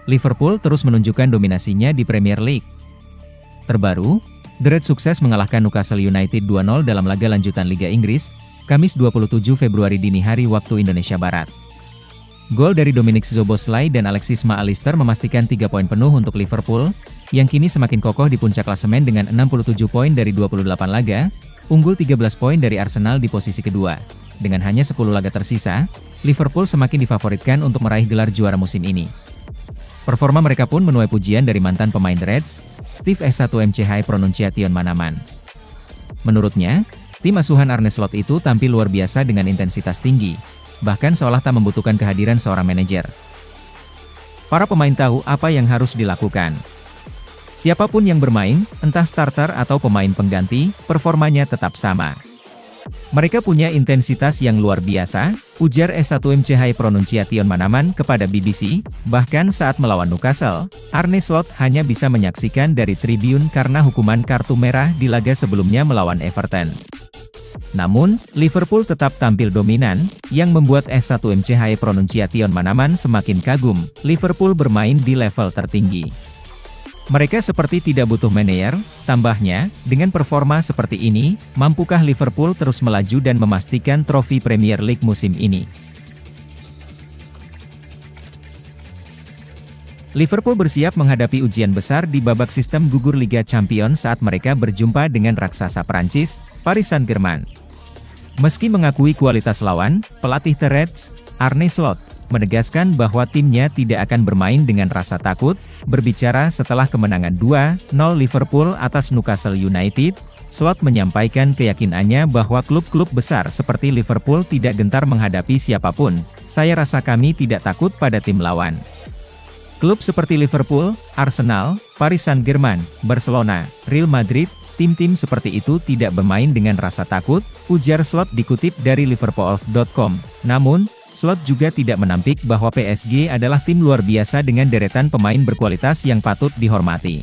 Liverpool terus menunjukkan dominasinya di Premier League. Terbaru, The Reds sukses mengalahkan Newcastle United 2-0 dalam laga lanjutan Liga Inggris, Kamis 27 Februari dini hari waktu Indonesia Barat. Gol dari Dominic Szoboszlai dan Alexis Mac Allister memastikan 3 poin penuh untuk Liverpool, yang kini semakin kokoh di puncak klasemen dengan 67 poin dari 28 laga, unggul 13 poin dari Arsenal di posisi kedua. Dengan hanya 10 laga tersisa, Liverpool semakin difavoritkan untuk meraih gelar juara musim ini. Performa mereka pun menuai pujian dari mantan pemain The Reds, Steve S1MCH Pronunciation Manaman. Menurutnya, tim asuhan Arne Slot itu tampil luar biasa dengan intensitas tinggi, bahkan seolah tak membutuhkan kehadiran seorang manajer. Para pemain tahu apa yang harus dilakukan. Siapapun yang bermain, entah starter atau pemain pengganti, performanya tetap sama. Mereka punya intensitas yang luar biasa, ujar S1MCH Pronunciation Manaman kepada BBC, bahkan saat melawan Newcastle, Arne Slot hanya bisa menyaksikan dari tribun karena hukuman kartu merah di laga sebelumnya melawan Everton. Namun, Liverpool tetap tampil dominan, yang membuat S1MCH Pronunciation Manaman semakin kagum. Liverpool bermain di level tertinggi. Mereka seperti tidak butuh manajer, tambahnya, dengan performa seperti ini, mampukah Liverpool terus melaju dan memastikan trofi Premier League musim ini? Liverpool bersiap menghadapi ujian besar di babak sistem gugur Liga Champions saat mereka berjumpa dengan raksasa Prancis, Paris Saint-Germain. Meski mengakui kualitas lawan, pelatih The Reds, Arne Slot, menegaskan bahwa timnya tidak akan bermain dengan rasa takut. Berbicara setelah kemenangan 2-0 Liverpool atas Newcastle United, Slot menyampaikan keyakinannya bahwa klub-klub besar seperti Liverpool tidak gentar menghadapi siapapun. Saya rasa kami tidak takut pada tim lawan. Klub seperti Liverpool, Arsenal, Paris Saint-Germain, Barcelona, Real Madrid, tim-tim seperti itu tidak bermain dengan rasa takut, ujar Slot dikutip dari Liverpool.com. Namun, Slot juga tidak menampik bahwa PSG adalah tim luar biasa dengan deretan pemain berkualitas yang patut dihormati.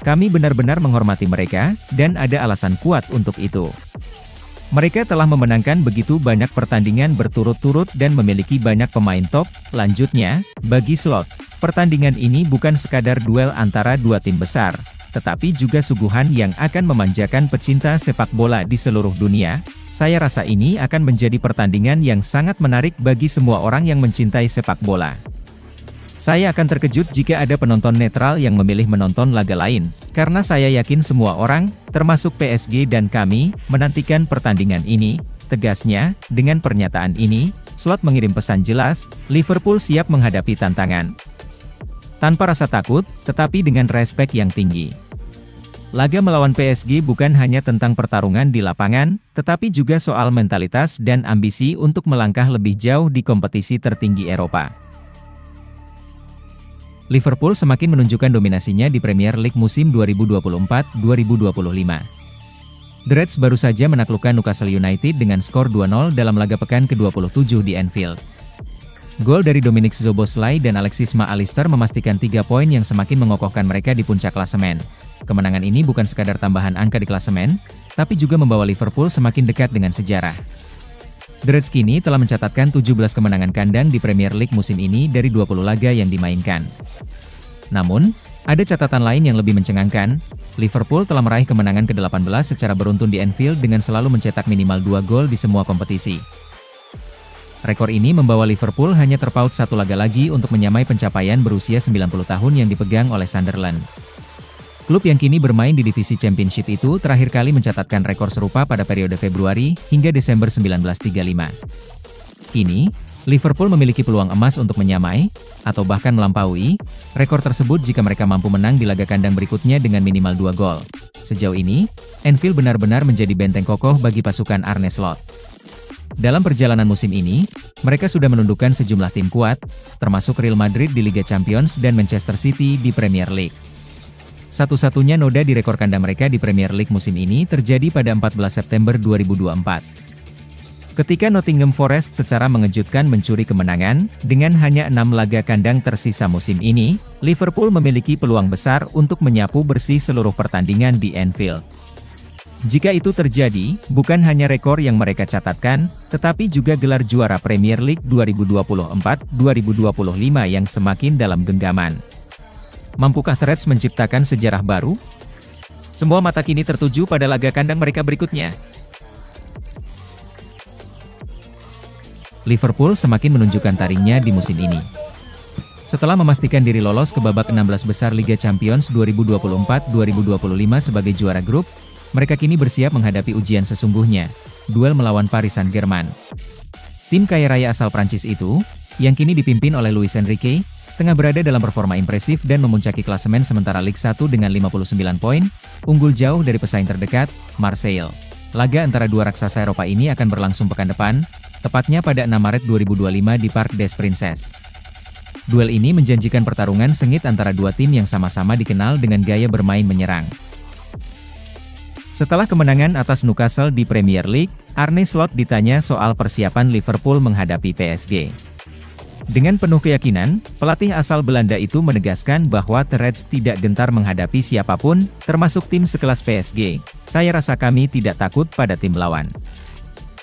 Kami benar-benar menghormati mereka, dan ada alasan kuat untuk itu. Mereka telah memenangkan begitu banyak pertandingan berturut-turut dan memiliki banyak pemain top. Lanjutnya, bagi Slot, pertandingan ini bukan sekadar duel antara dua tim besar, tetapi juga suguhan yang akan memanjakan pecinta sepak bola di seluruh dunia. Saya rasa ini akan menjadi pertandingan yang sangat menarik bagi semua orang yang mencintai sepak bola. Saya akan terkejut jika ada penonton netral yang memilih menonton laga lain, karena saya yakin semua orang, termasuk PSG dan kami, menantikan pertandingan ini, tegasnya. Dengan pernyataan ini, Slot mengirim pesan jelas, Liverpool siap menghadapi tantangan. Tanpa rasa takut, tetapi dengan respek yang tinggi. Laga melawan PSG bukan hanya tentang pertarungan di lapangan, tetapi juga soal mentalitas dan ambisi untuk melangkah lebih jauh di kompetisi tertinggi Eropa. Liverpool semakin menunjukkan dominasinya di Premier League musim 2024-2025. The Reds baru saja menaklukkan Newcastle United dengan skor 2-0 dalam laga pekan ke-27 di Anfield. Gol dari Dominic Szoboszlai dan Alexis Mac Allister memastikan 3 poin yang semakin mengokohkan mereka di puncak klasemen. Kemenangan ini bukan sekadar tambahan angka di klasemen, tapi juga membawa Liverpool semakin dekat dengan sejarah. The Reds kini telah mencatatkan 17 kemenangan kandang di Premier League musim ini dari 20 laga yang dimainkan. Namun, ada catatan lain yang lebih mencengangkan. Liverpool telah meraih kemenangan ke-18 secara beruntun di Anfield dengan selalu mencetak minimal 2 gol di semua kompetisi. Rekor ini membawa Liverpool hanya terpaut 1 laga lagi untuk menyamai pencapaian berusia 90 tahun yang dipegang oleh Sunderland. Klub yang kini bermain di divisi Championship itu terakhir kali mencatatkan rekor serupa pada periode Februari hingga Desember 1935. Kini, Liverpool memiliki peluang emas untuk menyamai, atau bahkan melampaui, rekor tersebut jika mereka mampu menang di laga kandang berikutnya dengan minimal 2 gol. Sejauh ini, Anfield benar-benar menjadi benteng kokoh bagi pasukan Arne Slot. Dalam perjalanan musim ini, mereka sudah menundukkan sejumlah tim kuat, termasuk Real Madrid di Liga Champions dan Manchester City di Premier League. Satu-satunya noda di rekor kandang mereka di Premier League musim ini terjadi pada 14 September 2024. Ketika Nottingham Forest secara mengejutkan mencuri kemenangan, dengan hanya 6 laga kandang tersisa musim ini, Liverpool memiliki peluang besar untuk menyapu bersih seluruh pertandingan di Anfield. Jika itu terjadi, bukan hanya rekor yang mereka catatkan, tetapi juga gelar juara Premier League 2024-2025 yang semakin dalam genggaman. Mampukah The Reds menciptakan sejarah baru? Semua mata kini tertuju pada laga kandang mereka berikutnya. Liverpool semakin menunjukkan taringnya di musim ini. Setelah memastikan diri lolos ke babak 16 besar Liga Champions 2024-2025 sebagai juara grup, mereka kini bersiap menghadapi ujian sesungguhnya, duel melawan Paris Saint-Germain. Tim kaya raya asal Prancis itu, yang kini dipimpin oleh Luis Enrique, tengah berada dalam performa impresif dan memuncaki klasemen sementara Ligue 1 dengan 59 poin, unggul jauh dari pesaing terdekat, Marseille. Laga antara dua raksasa Eropa ini akan berlangsung pekan depan, tepatnya pada 6 Maret 2025 di Parc des Princes. Duel ini menjanjikan pertarungan sengit antara dua tim yang sama-sama dikenal dengan gaya bermain menyerang. Setelah kemenangan atas Newcastle di Premier League, Arne Slot ditanya soal persiapan Liverpool menghadapi PSG. Dengan penuh keyakinan, pelatih asal Belanda itu menegaskan bahwa The Reds tidak gentar menghadapi siapapun, termasuk tim sekelas PSG. Saya rasa kami tidak takut pada tim lawan.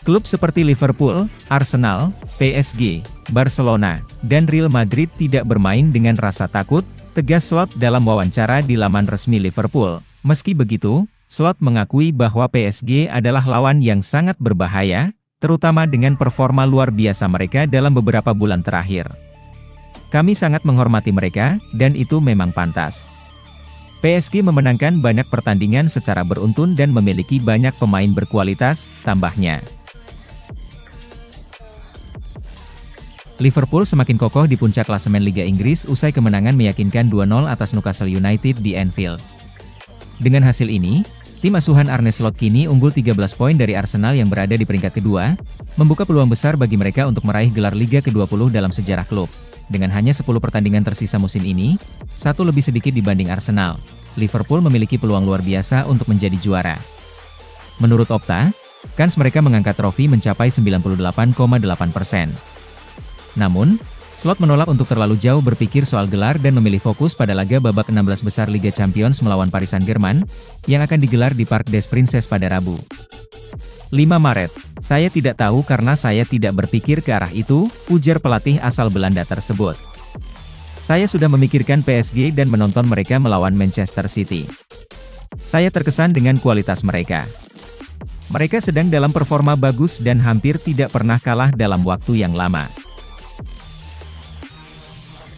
Klub seperti Liverpool, Arsenal, PSG, Barcelona, dan Real Madrid tidak bermain dengan rasa takut, tegas Slot dalam wawancara di laman resmi Liverpool. Meski begitu, Slot mengakui bahwa PSG adalah lawan yang sangat berbahaya, terutama dengan performa luar biasa mereka dalam beberapa bulan terakhir. Kami sangat menghormati mereka, dan itu memang pantas. PSG memenangkan banyak pertandingan secara beruntun dan memiliki banyak pemain berkualitas, tambahnya. Liverpool semakin kokoh di puncak klasemen Liga Inggris usai kemenangan meyakinkan 2-0 atas Newcastle United di Anfield. Dengan hasil ini, tim asuhan Arne Slot kini unggul 13 poin dari Arsenal yang berada di peringkat kedua, membuka peluang besar bagi mereka untuk meraih gelar Liga ke-20 dalam sejarah klub. Dengan hanya 10 pertandingan tersisa musim ini, satu lebih sedikit dibanding Arsenal, Liverpool memiliki peluang luar biasa untuk menjadi juara. Menurut Opta, kans mereka mengangkat trofi mencapai 98,8%. Namun, Slot menolak untuk terlalu jauh berpikir soal gelar dan memilih fokus pada laga babak 16 besar Liga Champions melawan Paris Saint-Germain, yang akan digelar di Parc des Princes pada Rabu. 5 Maret, saya tidak tahu karena saya tidak berpikir ke arah itu, ujar pelatih asal Belanda tersebut. Saya sudah memikirkan PSG dan menonton mereka melawan Manchester City. Saya terkesan dengan kualitas mereka. Mereka sedang dalam performa bagus dan hampir tidak pernah kalah dalam waktu yang lama.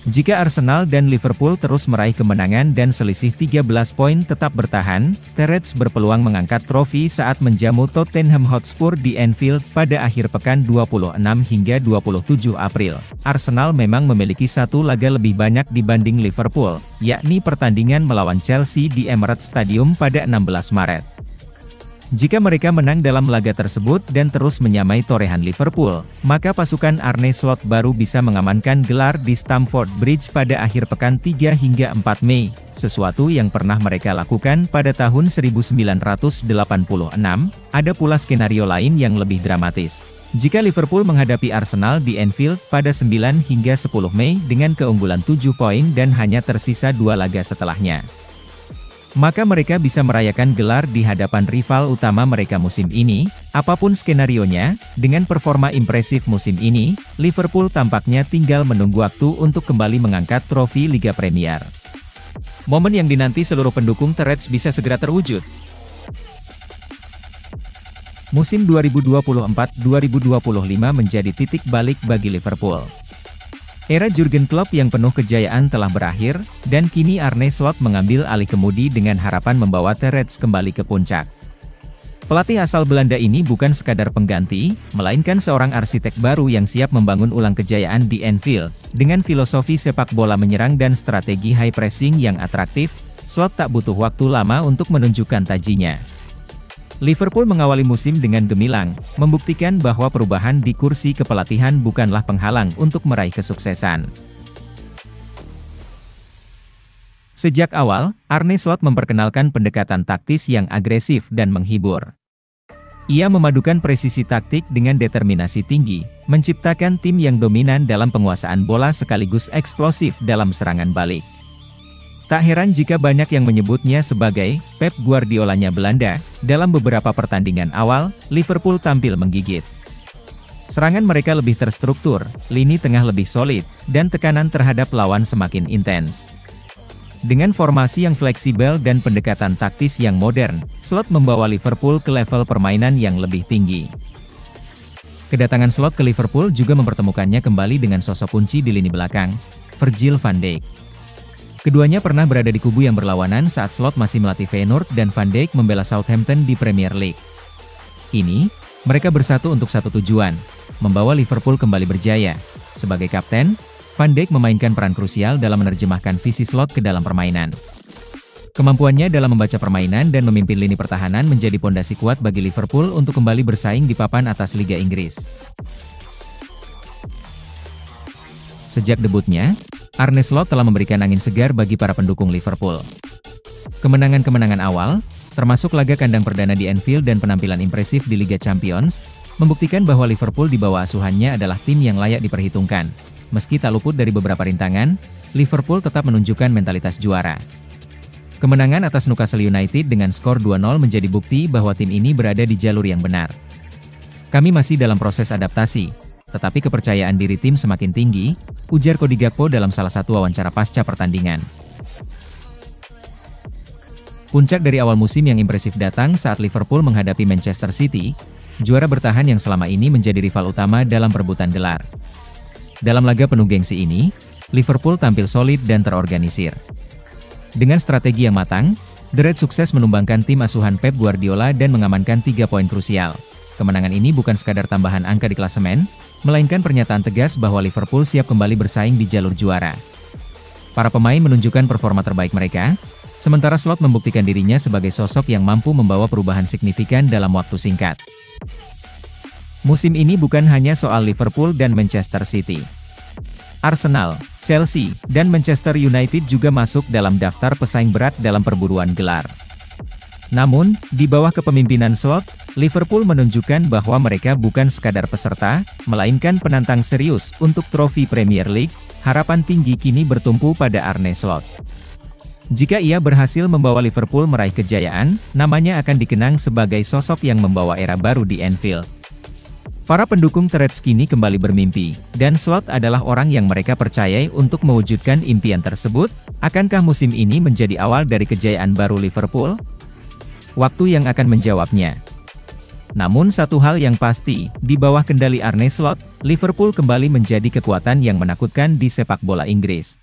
Jika Arsenal dan Liverpool terus meraih kemenangan dan selisih 13 poin tetap bertahan, The Reds berpeluang mengangkat trofi saat menjamu Tottenham Hotspur di Anfield pada akhir pekan 26 hingga 27 April. Arsenal memang memiliki satu laga lebih banyak dibanding Liverpool, yakni pertandingan melawan Chelsea di Emirates Stadium pada 16 Maret. Jika mereka menang dalam laga tersebut dan terus menyamai torehan Liverpool, maka pasukan Arne Slot baru bisa mengamankan gelar di Stamford Bridge pada akhir pekan 3 hingga 4 Mei, sesuatu yang pernah mereka lakukan pada tahun 1986. Ada pula skenario lain yang lebih dramatis. Jika Liverpool menghadapi Arsenal di Anfield pada 9 hingga 10 Mei dengan keunggulan 7 poin dan hanya tersisa 2 laga setelahnya, maka mereka bisa merayakan gelar di hadapan rival utama mereka musim ini. Apapun skenarionya, dengan performa impresif musim ini, Liverpool tampaknya tinggal menunggu waktu untuk kembali mengangkat trofi Liga Premier. Momen yang dinanti seluruh pendukung The Reds bisa segera terwujud. Musim 2024-2025 menjadi titik balik bagi Liverpool. Era Jurgen Klopp yang penuh kejayaan telah berakhir, dan kini Arne Slot mengambil alih kemudi dengan harapan membawa The Reds kembali ke puncak. Pelatih asal Belanda ini bukan sekadar pengganti, melainkan seorang arsitek baru yang siap membangun ulang kejayaan di Anfield. Dengan filosofi sepak bola menyerang dan strategi high pressing yang atraktif, Slot tak butuh waktu lama untuk menunjukkan tajinya. Liverpool mengawali musim dengan gemilang, membuktikan bahwa perubahan di kursi kepelatihan bukanlah penghalang untuk meraih kesuksesan. Sejak awal, Arne Slot memperkenalkan pendekatan taktis yang agresif dan menghibur. Ia memadukan presisi taktik dengan determinasi tinggi, menciptakan tim yang dominan dalam penguasaan bola sekaligus eksplosif dalam serangan balik. Tak heran jika banyak yang menyebutnya sebagai Pep Guardiolanya Belanda. Dalam beberapa pertandingan awal, Liverpool tampil menggigit. Serangan mereka lebih terstruktur, lini tengah lebih solid, dan tekanan terhadap lawan semakin intens. Dengan formasi yang fleksibel dan pendekatan taktis yang modern, Slot membawa Liverpool ke level permainan yang lebih tinggi. Kedatangan Slot ke Liverpool juga mempertemukannya kembali dengan sosok kunci di lini belakang, Virgil van Dijk. Keduanya pernah berada di kubu yang berlawanan saat Slot masih melatih Feyenoord dan Van Dijk membela Southampton di Premier League. Kini, mereka bersatu untuk satu tujuan, membawa Liverpool kembali berjaya. Sebagai kapten, Van Dijk memainkan peran krusial dalam menerjemahkan visi Slot ke dalam permainan. Kemampuannya dalam membaca permainan dan memimpin lini pertahanan menjadi pondasi kuat bagi Liverpool untuk kembali bersaing di papan atas Liga Inggris. Sejak debutnya, Arne Slot telah memberikan angin segar bagi para pendukung Liverpool. Kemenangan-kemenangan awal, termasuk laga kandang perdana di Anfield dan penampilan impresif di Liga Champions, membuktikan bahwa Liverpool di bawah asuhannya adalah tim yang layak diperhitungkan. Meski tak luput dari beberapa rintangan, Liverpool tetap menunjukkan mentalitas juara. Kemenangan atas Newcastle United dengan skor 2-0 menjadi bukti bahwa tim ini berada di jalur yang benar. Kami masih dalam proses adaptasi, tetapi kepercayaan diri tim semakin tinggi, ujar Cody Gakpo dalam salah satu wawancara pasca pertandingan. Puncak dari awal musim yang impresif datang saat Liverpool menghadapi Manchester City, juara bertahan yang selama ini menjadi rival utama dalam perebutan gelar. Dalam laga penuh gengsi ini, Liverpool tampil solid dan terorganisir. Dengan strategi yang matang, The Reds sukses menumbangkan tim asuhan Pep Guardiola dan mengamankan 3 poin krusial. Kemenangan ini bukan sekadar tambahan angka di klasemen, melainkan pernyataan tegas bahwa Liverpool siap kembali bersaing di jalur juara. Para pemain menunjukkan performa terbaik mereka, sementara Slot membuktikan dirinya sebagai sosok yang mampu membawa perubahan signifikan dalam waktu singkat. Musim ini bukan hanya soal Liverpool dan Manchester City. Arsenal, Chelsea, dan Manchester United juga masuk dalam daftar pesaing berat dalam perburuan gelar. Namun, di bawah kepemimpinan Slot, Liverpool menunjukkan bahwa mereka bukan sekadar peserta, melainkan penantang serius untuk trofi Premier League. Harapan tinggi kini bertumpu pada Arne Slot. Jika ia berhasil membawa Liverpool meraih kejayaan, namanya akan dikenang sebagai sosok yang membawa era baru di Anfield. Para pendukung The Reds kini kembali bermimpi, dan Slot adalah orang yang mereka percayai untuk mewujudkan impian tersebut. Akankah musim ini menjadi awal dari kejayaan baru Liverpool? Waktu yang akan menjawabnya. Namun satu hal yang pasti, di bawah kendali Arne Slot, Liverpool kembali menjadi kekuatan yang menakutkan di sepak bola Inggris.